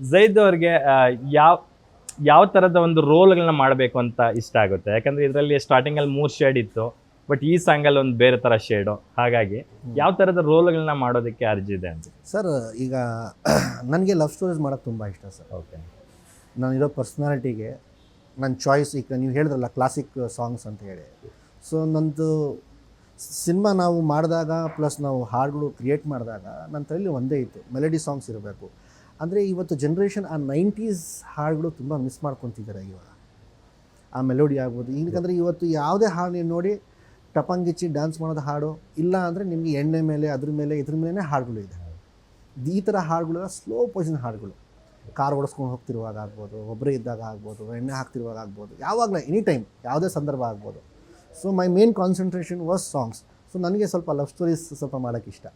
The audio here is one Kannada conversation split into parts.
ಝೈದ್ ಅವ್ರಿಗೆ ಯಾವ ಯಾವ ಥರದ ಒಂದು ರೋಲ್ಗಳನ್ನ ಮಾಡಬೇಕು ಅಂತ ಇಷ್ಟ ಆಗುತ್ತೆ? ಯಾಕಂದ್ರೆ ಇದರಲ್ಲಿ ಸ್ಟಾರ್ಟಿಂಗಲ್ಲಿ 3 ಶೇಡ್ ಇತ್ತು, ಬಟ್ ಈ ಸಾಂಗಲ್ಲಿ ಒಂದು ಬೇರೆ ಥರ ಶೇಡು. ಹಾಗಾಗಿ ಯಾವ ಥರದ ರೋಲ್ಗಳನ್ನ ಮಾಡೋದಕ್ಕೆ ಅರ್ಜಿದೆ ಅಂತ? ಸರ್ ಈಗ ನನಗೆ ಲವ್ ಸ್ಟೋರೀಸ್ ಮಾಡೋಕ್ಕೆ ತುಂಬ ಇಷ್ಟ ಸರ್. ಓಕೆ. ನಾನಿರೋ ಪರ್ಸ್ನಾಲಿಟಿಗೆ ನನ್ನ ಚಾಯ್ಸ್, ಈಗ ನೀವು ಹೇಳಿದ್ರಲ್ಲ ಕ್ಲಾಸಿಕ್ ಸಾಂಗ್ಸ್ ಅಂತ ಹೇಳಿ, ಸೊ ನಂದು ಸಿನಿಮಾ ನಾವು ಮಾಡಿದಾಗ ಪ್ಲಸ್ ನಾವು ಹಾಡುಗಳು ಕ್ರಿಯೇಟ್ ಮಾಡಿದಾಗ ನನ್ನ ತಲೆಯಲ್ಲಿ ಒಂದೇ ಇತ್ತು, ಮೆಲಡಿ ಸಾಂಗ್ಸ್ ಇರಬೇಕು. ಅಂದರೆ ಇವತ್ತು ಜನ್ರೇಷನ್ ಆ 90s ಹಾಡುಗಳು ತುಂಬ ಮಿಸ್ ಮಾಡ್ಕೊತಿದ್ದಾರೆ ಇವಾಗ. ಆ ಮೆಲೋಡಿ ಆಗ್ಬೋದು, ಏನಕ್ಕಂದರೆ ಇವತ್ತು ಯಾವುದೇ ಹಾಡು ನೀವು ನೋಡಿ ಟಪಂಗಿಚ್ಚಿ ಡ್ಯಾನ್ಸ್ ಮಾಡೋದು ಹಾಡು ಇಲ್ಲ ಅಂದರೆ ನಿಮಗೆ ಎಣ್ಣೆ ಮೇಲೆ ಅದ್ರ ಮೇಲೆ ಇದ್ರ ಮೇಲೆ ಹಾಡುಗಳು ಇದೆ. ಈ ಥರ ಹಾಡುಗಳು ಸ್ಲೋ ಪೊಸಿಷನ್ ಹಾಡುಗಳು, ಕಾರ್ ಓಡಿಸ್ಕೊಂಡು ಹೋಗ್ತಿರುವಾಗ ಆಗ್ಬೋದು, ಒಬ್ಬರೇ ಇದ್ದಾಗ ಆಗ್ಬೋದು, ಎಣ್ಣೆ ಹಾಕ್ತಿರುವಾಗ ಆಗ್ಬೋದು, ಯಾವಾಗಲೂ ಎನಿ ಟೈಮ್ ಯಾವುದೇ ಸಂದರ್ಭ ಆಗ್ಬೋದು. So my main concentration was songs. So ನನಗೆ ಸ್ವಲ್ಪ ಲವ್ ಸ್ಟೋರೀಸ್ ಸ್ವಲ್ಪ ಮಾಡೋಕ್ಕೆ ಇಷ್ಟ,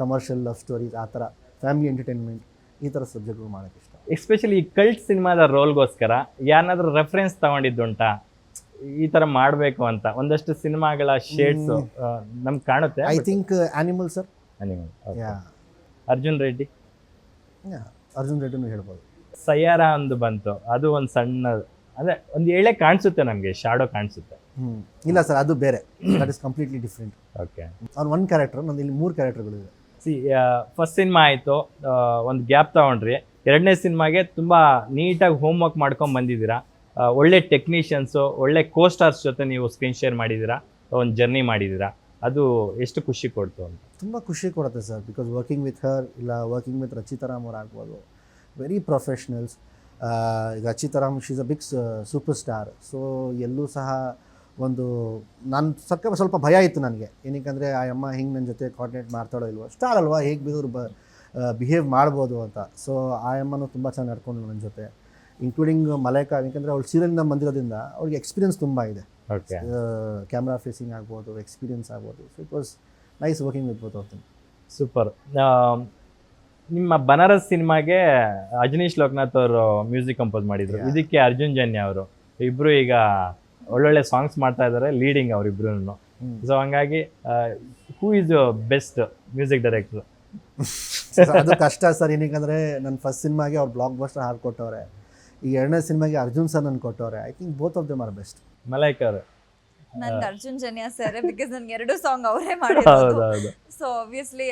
ಕಮರ್ಷಿಯಲ್ ಲವ್ ಸ್ಟೋರೀಸ್, ಆ ಥರ ಫ್ಯಾಮಿಲಿ ಎಂಟರ್ಟೈನ್ಮೆಂಟ್, ಈ ಥರ ಸಬ್ಜೆಕ್ಟ್ಗಳು ಮಾಡೋಕ್ಕೆ ಇಷ್ಟ. ಎಸ್ಪೆಷಲಿ ಈ ಕಲ್ಟ್ ಸಿನಿಮಾದ ರೋಲ್ಗೋಸ್ಕರ ಯಾರನ್ನಾದ್ರೂ ರೆಫರೆನ್ಸ್ ತಗೊಂಡಿದ್ದುಂಟಾ ಈ ಥರ ಮಾಡಬೇಕು ಅಂತ? ಒಂದಷ್ಟು ಸಿನಿಮಾಗಳ ಶೇಡ್ಸ್ ನಮ್ಗೆ ಕಾಣುತ್ತೆ. I think animal sir. Yeah. Arjun Reddy. Arjun ರೆಡ್ಡಿನೂ ಹೇಳ್ಬೋದು. ಸಯ್ಯಾರ ಒಂದು ಬಂತು, ಅದು ಒಂದು ಸಣ್ಣ, ಅದೇ ಒಂದು ಎಳೆ ಕಾಣಿಸುತ್ತೆ ನಮಗೆ, ಶಾಡೋ ಕಾಣಿಸುತ್ತೆ. ಇಲ್ಲ ಸರ್, ಅದು ಬೇರೆ, that is completely different. Okay. ಅವ್ನು ಒಂದು ಕ್ಯಾರೆಕ್ಟರ್, ನಂದು ಇಲ್ಲಿ 3 ಕ್ಯಾರೆಕ್ಟರ್ಗಳಿದೆ. ಫಸ್ಟ್ ಸಿನಿಮಾ ಆಯಿತು, ಒಂದು ಗ್ಯಾಪ್ ತಗೊಂಡ್ರಿ. 2ನೇ ಸಿನಿಮಾಗೆ ತುಂಬ ನೀಟಾಗಿ ಹೋಮ್ ವರ್ಕ್ ಮಾಡ್ಕೊಂಡು ಬಂದಿದ್ದೀರಾ. ಒಳ್ಳೆ ಟೆಕ್ನಿಷಿಯನ್ಸು, ಒಳ್ಳೆ ಕೋಸ್ಟಾರ್ಸ್ ಜೊತೆ ನೀವು ಸ್ಕ್ರೀನ್ ಶೇರ್ ಮಾಡಿದ್ದೀರಾ, ಒಂದು ಜರ್ನಿ ಮಾಡಿದ್ದೀರಾ. ಅದು ಎಷ್ಟು ಖುಷಿ ಕೊಡ್ತು ಅಂತ? ತುಂಬ ಖುಷಿ ಕೊಡುತ್ತೆ sir, because working with her, ಇಲ್ಲ ವರ್ಕಿಂಗ್ ವಿತ್ ರಚಿತಾರಾಮ್ ಅವ್ರು ಆಗ್ಬೋದು, ವೆರಿ ಪ್ರೊಫೆಷ್ನಲ್ಸ್. ಈಗ Rachita Ram she is a big super star. So ಎಲ್ಲೂ ಸಹ ಒಂದು ನಾನು ಸ್ವಲ್ಪ ಭಯ ಇತ್ತು ನನಗೆ, ಏನಕ್ಕೆ ಆ ಅಮ್ಮ ಹಿಂಗೆ ನನ್ನ ಜೊತೆ ಕೋಆರ್ಡಿನೇಟ್ ಮಾಡ್ತಾಳೋ ಇಲ್ವೋ, ಸ್ಟಾರ್ ಅಲ್ವಾ, ಹೇಗೆ ಬೇಕಾದ್ರೂ ಬಿಹೇವ್ ಮಾಡ್ಬೋದು ಅಂತ. ಸೊ ಆ ಅಮ್ಮನೂ ತುಂಬ ಚೆನ್ನಾಗಿ ನಡ್ಕೊಂಡು ನನ್ನ ಜೊತೆ, ಇನ್ಕ್ಲೂಡಿಂಗ್ ಮಲೈಕಾ, ಏಕೆಂದರೆ ಅವಳು ಸೀರಿಯಲ್ನಿಂದ ಬಂದಿರೋದ್ರಿಂದ ಅವ್ರಿಗೆ ಎಕ್ಸ್ಪೀರಿಯನ್ಸ್ ತುಂಬ ಇದೆ. ಓಕೆ. ಕ್ಯಾಮ್ರಾ ಫೇಸಿಂಗ್ ಆಗ್ಬೋದು, ಎಕ್ಸ್ಪೀರಿಯನ್ಸ್ ಆಗ್ಬೋದು. So it was nice working with both of them. Super. ನಿಮ್ಮ ಬನಾರಸ್ ಸಿನಿಮಾಗೆ ಅಜನೀಶ್ ಲೋಕನಾಥ್ ಅವರು ಮ್ಯೂಸಿಕ್ ಕಂಪೋಸ್ ಮಾಡಿದ್ರು, ಇದಕ್ಕೆ ಅರ್ಜುನ್ ಜನ್ಯ ಅವರು. ಇಬ್ರು ಈಗ ಒಳ್ಳೊಳ್ಳೆ ಸಾಂಗ್ಸ್ ಮಾಡ್ತಾ ಇದ್ದಾರೆ, ಲೀಡಿಂಗ್ ಅವರಿಬ್ರು. ಸೊ ಹಂಗಾಗಿ who is best music director? ಅದು ಕಷ್ಟ ಸರ್, ಏನಕ್ಕಂದರೆ ನನ್ನ ಫಸ್ಟ್ ಸಿನಿಮಾಗೆ ಅವ್ರು ಬ್ಲಾಕ್ ಬಸ್ಟರ್ ಹಾಡು ಕೊಟ್ಟವ್ರೆ, ಈ 2ನೇ ಸಿನಿಮಾಗೆ ಅರ್ಜುನ್ ಸರ್ ನನ್ನ ಕೊಟ್ಟವ್ರೆ. I think both of them are best. Malaika ಅವರು? ನಂದು ಅರ್ಜುನ್ ಜನ್ಯ ಸರ್, ಬಿಕಾಸ್ ನನ್ಗೆ 2 ಸಾಂಗ್ ಅವರೇ ಮಾಡಿರೋದು. ಸೊ ಆಬ್ವಿಯಸ್ಲಿ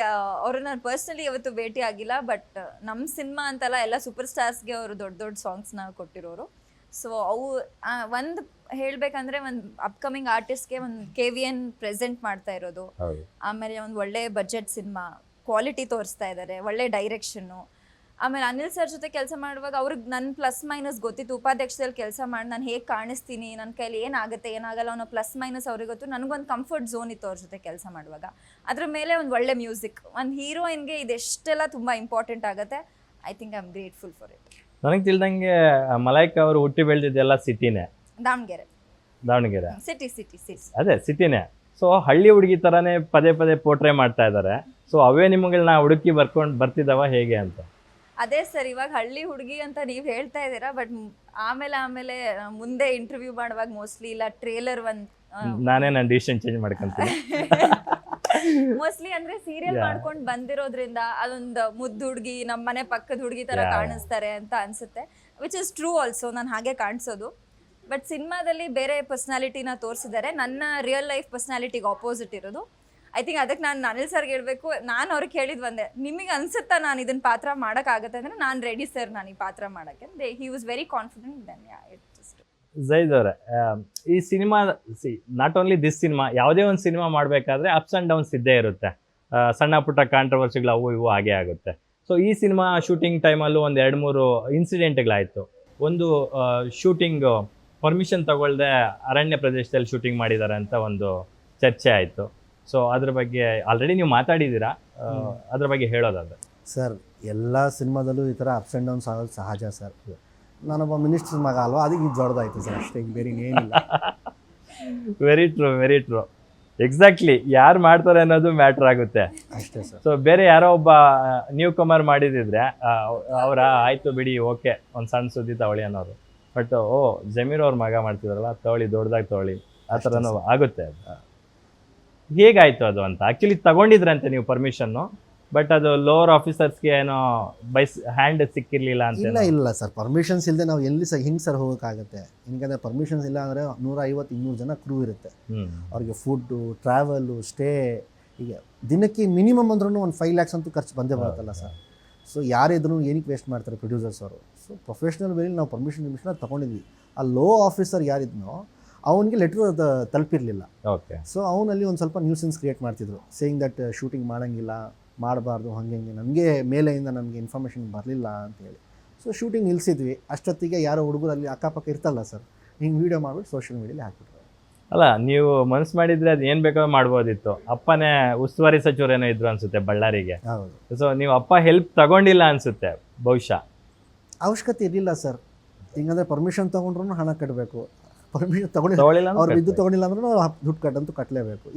ಅವರು ನಾನು ಪರ್ಸನಲಿ ಇವತ್ತು ಭೇಟಿ ಆಗಿಲ್ಲ, ಬಟ್ ನಮ್ಮ ಸಿನಿಮಾ ಅಂತಲ್ಲ, ಎಲ್ಲ ಸೂಪರ್ ಸ್ಟಾರ್ಸ್ಗೆ ಅವರು ದೊಡ್ಡ ದೊಡ್ಡ ಸಾಂಗ್ಸ್ನ ಕೊಟ್ಟಿರೋರು. ಸೊ ಅವು ಒಂದು ಹೇಳ್ಬೇಕಂದ್ರೆ ಒಂದು ಅಪ್ಕಮಿಂಗ್ ಆರ್ಟಿಸ್ಟ್ಗೆ ಒಂದು KVN ಪ್ರೆಸೆಂಟ್ ಮಾಡ್ತಾ ಇರೋದು, ಆಮೇಲೆ ಒಂದು ಒಳ್ಳೆ ಬಜೆಟ್ ಸಿನಿಮಾ, ಕ್ವಾಲಿಟಿ ತೋರಿಸ್ತಾ ಇದ್ದಾರೆ, ಒಳ್ಳೆ ಡೈರೆಕ್ಷನ್ನು. ಆಮೇಲೆ ಅನಿಲ್ ಸರ್ ಜೊತೆ ಕೆಲಸ ಮಾಡುವಾಗ ಅವ್ರಿಗೆ ನನ್ನ ಪ್ಲಸ್ ಮೈನಸ್ ಗೊತ್ತಿತ್ತು. ಉಪಾಧ್ಯಕ್ಷದಲ್ಲಿ ಕೆಲಸ ಮಾಡಿ ನಾನು ಹೇಗೆ ಕಾಣಿಸ್ತೀನಿ, ನನ್ನ ಕೈಲಿ ಏನಾಗುತ್ತೆ ಏನಾಗಲ್ಲ ಅನ್ನೋ ಪ್ಲಸ್ ಮೈನಸ್ ಅವ್ರಿಗೆ ಗೊತ್ತು. ನನಗೊಂದು ಕಂಫರ್ಟ್ ಝೋನ್ ಇತ್ತು ಅವ್ರ ಜೊತೆ ಕೆಲಸ ಮಾಡುವಾಗ. ಅದ್ರ ಮೇಲೆ ಒಂದು ಒಳ್ಳೆ ಮ್ಯೂಸಿಕ್, ಒಂದು ಹೀರೋಯಿನ್ಗೆ ಇದೆಷ್ಟೆಲ್ಲ ತುಂಬ ಇಂಪಾರ್ಟೆಂಟ್ ಆಗುತ್ತೆ. I think I am grateful for it. ನನಗೆ ತಿಳಿದಂಗೆ ಮಲೈಕಾ ಅವರು ಹುಟ್ಟಿ ಬೆಳೆದಿದ್ದೆಲ್ಲ ಸಿಟಿನೇ, ದಾವಣಗೆರೆ ಸಿಟಿ. ಅದೇ ಸಿಟಿನೇ. ಸೊ ಹಳ್ಳಿ ಹುಡುಗಿ ಥರನೇ ಪದೇ ಪದೇ ಪೋರ್ಟ್ರೇ ಮಾಡ್ತಾ ಇದ್ದಾರೆ. ಸೊ ಅವೇ ನಿಮ್ಮಗಳನ್ನ ಹುಡುಕಿ ಬರ್ತಿದ್ದಾವ ಹೇಗೆ ಅಂತ? ಅದೇ ಸರ್, ಇವಾಗ ಹಳ್ಳಿ ಹುಡುಗಿ ಅಂತ ನೀವು ಹೇಳ್ತಾ ಇದ್ದೀರಾ, ಬಟ್ ಆಮೇಲೆ ಮುಂದೆ ಇಂಟರ್ವ್ಯೂ ಮಾಡುವಾಗ ಮೋಸ್ಟ್ಲಿ ಇಲ್ಲ ಟ್ರೇಲರ್ ನನ್ನ ಡಿಸಿಷನ್ ಚೇಂಜ್ ಮಾಡ್ಕೊಂತೀನಿ. ಮೋಸ್ಟ್ಲಿ ಅಂದ್ರೆ ಸೀರಿಯಲ್ ಮಾಡ್ಕೊಂಡು ಬಂದಿರೋದ್ರಿಂದ ಅದೊಂದು ಮುದ್ದು ಹುಡುಗಿ, ನಮ್ಮ ಮನೆ ಪಕ್ಕದ ಹುಡುಗಿ ತರ ಕಾಣಿಸ್ತಾರೆ ಅಂತ ಅನ್ಸುತ್ತೆ, ವಿಚ್ ಇಸ್ ಟ್ರೂ ಆಲ್ಸೋ. ನಾನು ಹಾಗೆ ಕಾಣಿಸೋದು, ಬಟ್ ಸಿನಿಮಾದಲ್ಲಿ ಬೇರೆ ಪರ್ಸನಾಲಿಟಿನ ತೋರಿಸಿದ್ದಾರೆ. ನನ್ನ ರಿಯಲ್ ಲೈಫ್ ಪರ್ಸನಾಲಿಟಿಗೆ ಆಪೋಸಿಟ್ ಇರೋದು. ಐ ಥಿಂಕ್ ಅದಕ್ಕೆ ನಾನು ಅನಿಲ್ ಸರ್ಗೆ ಹೇಳ್ಬೇಕು, ನಾನು ಅವ್ರಿಗೆ ಹೇಳಿದ್ ಒಂದೇ, ನಿಮಗೆ ಅನ್ಸುತ್ತಾ ನಾನು ಇದನ್ನ ಪಾತ್ರ ಮಾಡೋಕ್ಕಾಗತ್ತೆ ಅಂದರೆ ನಾನು ರೆಡಿ ಸರ್, ನಾನು ಈ ಪಾತ್ರ ಮಾಡೋಕ್ಕೆ. He was very confident. Then Zaid ಅವರೇ, ಈ cinema not only this cinema, ಯಾವುದೇ ಒಂದು ಸಿನಿಮಾ ಮಾಡಬೇಕಾದ್ರೆ ಅಪ್ಸ್ ಆ್ಯಂಡ್ ಡೌನ್ಸ್ ಇದ್ದೇ ಇರುತ್ತೆ. ಸಣ್ಣ ಪುಟ್ಟ ಕಾಂಟ್ರವರ್ಸಿಗಳು ಅವು ಇವು ಹಾಗೇ ಆಗುತ್ತೆ. ಸೊ ಈ ಸಿನಿಮಾ ಶೂಟಿಂಗ್ ಟೈಮಲ್ಲೂ ಒಂದು 2-3 ಇನ್ಸಿಡೆಂಟ್ಗಳಾಯಿತು. ಒಂದು ಶೂಟಿಂಗ್ ಪರ್ಮಿಷನ್ ತಗೊಳ್ಳದೆ ಅರಣ್ಯ ಪ್ರದೇಶದಲ್ಲಿ ಶೂಟಿಂಗ್ ಮಾಡಿದ್ದಾರೆ ಅಂತ ಒಂದು ಚರ್ಚೆ ಆಯಿತು. ಸೊ ಅದ್ರ ಬಗ್ಗೆ ಆಲ್ರೆಡಿ ನೀವು ಮಾತಾಡಿದ್ದೀರಾ, ಅದ್ರ ಬಗ್ಗೆ ಹೇಳೋದಾದ್ರೆ? ಸರ್, ಎಲ್ಲ ಸಿನಿಮಾದಲ್ಲೂ ಈ ಥರ ಅಪ್ಸ್ ಆ್ಯಂಡ್ ಡೌನ್ಸ್ ಆಗೋದು ಸಹಜ ಸರ್. ನಾನೊಬ್ಬ ಮಿನಿಸ್ಟರ್ ಮಗ ಅಲ್ವಾ, ಅದಕ್ಕೆ ಇದು ದೊಡ್ಡದಾಯ್ತು ಸರ್, ಅಷ್ಟೇ, ಬೇರೆ ಏನಿಲ್ಲ. Very true. ಎಕ್ಸಾಕ್ಟ್ಲಿ, ಯಾರು ಮಾಡ್ತಾರೆ ಅನ್ನೋದು ಮ್ಯಾಟ್ರ್ ಆಗುತ್ತೆ ಅಷ್ಟೇ ಸರ್. ಸೊ ಬೇರೆ ಯಾರೋ ಒಬ್ಬ ನ್ಯೂ ಕಮರ್ ಮಾಡಿದಿದ್ರೆ ಅವರ ಆಯಿತು ಬಿಡಿ, ಓಕೆ, ಒಂದು ಸಣ್ಣ ಸುದ್ದಿ ತಗೊಳ್ಳಿ ಅನ್ನೋರು. ಬಟ್ ಜಮೀರ್ ಅವ್ರ ಮಗ ಮಾಡ್ತಿದಾರಲ್ಲ, ತಗೊಳ್ಳಿ, ದೊಡ್ಡದಾಗಿ ತಗೊಳ್ಳಿ, ಆ ಥರನೂ ಆಗುತ್ತೆ. ಅದು ಹೇಗಾಯಿತು ಅದು ಅಂತ? ಆ್ಯಕ್ಚುಲಿ ತಗೊಂಡಿದ್ರಂತೆ ನೀವು ಪರ್ಮಿಷನ್ನು, ಬಟ್ ಅದು ಲೋವರ್ ಆಫೀಸರ್ಸ್ಗೆ ಏನೋ ಹ್ಯಾಂಡ್ ಸಿಕ್ಕಿರ್ಲಿಲ್ಲ ಅಂತ ಇಲ್ಲ ಇಲ್ಲ ಸರ್, ಪರ್ಮಿಷನ್ಸ್ ಇಲ್ಲದೆ ನಾವು ಎಲ್ಲಿ ಸರ್ ಹಿಂಗೆ ಸರ್ ಹೋಗೋಕ್ಕಾಗತ್ತೆ. ಹಿಂಗಂದ್ರೆ ಪರ್ಮಿಷನ್ಸ್ ಇಲ್ಲ ಅಂದರೆ 150-200 ಜನ ಕ್ರೂ ಇರುತ್ತೆ. ಅವ್ರಿಗೆ ಫುಡ್ಡು, ಟ್ರಾವೆಲು, ಸ್ಟೇ, ಈಗ ದಿನಕ್ಕೆ ಮಿನಿಮಮ್ ಅಂದ್ರೂ ಒಂದು 5 lakhs ಅಂತೂ ಖರ್ಚು ಬಂದೇ ಬರುತ್ತಲ್ಲ ಸರ್. ಸೊ ಯಾರಿದ್ರು ಏನಕ್ಕೆ ವೇಸ್ಟ್ ಮಾಡ್ತಾರೆ ಪ್ರೊಡ್ಯೂಸರ್ಸ್ ಅವರು. ಸೊ ಪ್ರೊಫೆಷ್ನಲ್ ವೇಲಿ ನಾವು ಪರ್ಮಿಷನ್ ತೊಗೊಂಡಿದ್ವಿ. ಆ ಲೋ ಆಫೀಸರ್ ಯಾರಿದ್ನೋ ಅವನಿಗೆ ಲೆಟ್ರ್ ಅದು ತಲುಪಿರಲಿಲ್ಲ. ಓಕೆ. ಸೊ ಅವನಲ್ಲಿ ಒಂದು ಸ್ವಲ್ಪ ನ್ಯೂಸೆನ್ಸ್ ಕ್ರಿಯೇಟ್ ಮಾಡ್ತಿದ್ರು, ಸೇಯಿಂಗ್ ದಟ್ ಶೂಟಿಂಗ್ ಮಾಡೋಂಗಿಲ್ಲ, ಮಾಡಬಾರ್ದು, ಹಾಗೆ ನನಗೆ ಮೇಲೆಯಿಂದ ನನಗೆ ಇನ್ಫಾರ್ಮೇಷನ್ ಬರಲಿಲ್ಲ ಅಂತೇಳಿ. ಸೊ ಶೂಟಿಂಗ್ ನಿಲ್ಲಿಸಿದ್ವಿ. ಅಷ್ಟೊತ್ತಿಗೆ ಯಾರೋ ಹುಡುಗರು ಅಲ್ಲಿ ಅಕ್ಕಪಕ್ಕ ಇರ್ತಲ್ಲ ಸರ್, ಹಿಂಗೆ ವೀಡಿಯೋ ಮಾಡಿಬಿಟ್ಟು ಸೋಷಿಯಲ್ ಮೀಡಿಯಲ್ಲಿ ಹಾಕ್ಬಿಟ್ರು. ಅಲ್ಲ, ನೀವು ಮನಸ್ಸು ಮಾಡಿದ್ರೆ ಅದು ಏನು ಬೇಕಾದ್ರೂ ಮಾಡ್ಬೋದಿತ್ತು. ಅಪ್ಪನೇ ಉಸ್ತುವಾರಿ ಸಚಿವರೇನೋ ಇದ್ರು ಅನ್ಸುತ್ತೆ ಬಳ್ಳಾರಿಗೆ. ಹೌದು. ಸೊ ನೀವು ಅಪ್ಪ ಹೆಲ್ಪ್ ತಗೊಂಡಿಲ್ಲ ಅನ್ಸುತ್ತೆ ಬಹುಶಃ. ಅವಶ್ಯಕತೆ ಇರಲಿಲ್ಲ ಸರ್. ಹಿಂಗಂದ್ರೆ ಪರ್ಮಿಷನ್ ತೊಗೊಂಡ್ರು ಹಣ ಕಟ್ಟಬೇಕು, ಪರ್ಮಿಷನ್ ತಗೊಳ್ಳಿಲ್ಲ ಅವ್ರು ವಿದ್ಯುತ್ ತೊಗೊಂಡಿಲ್ಲ ಅಂದ್ರೂ ದುಡ್ಡು ಕಟ್ಟಂತೂ ಕಟ್ಟಲೇಬೇಕು.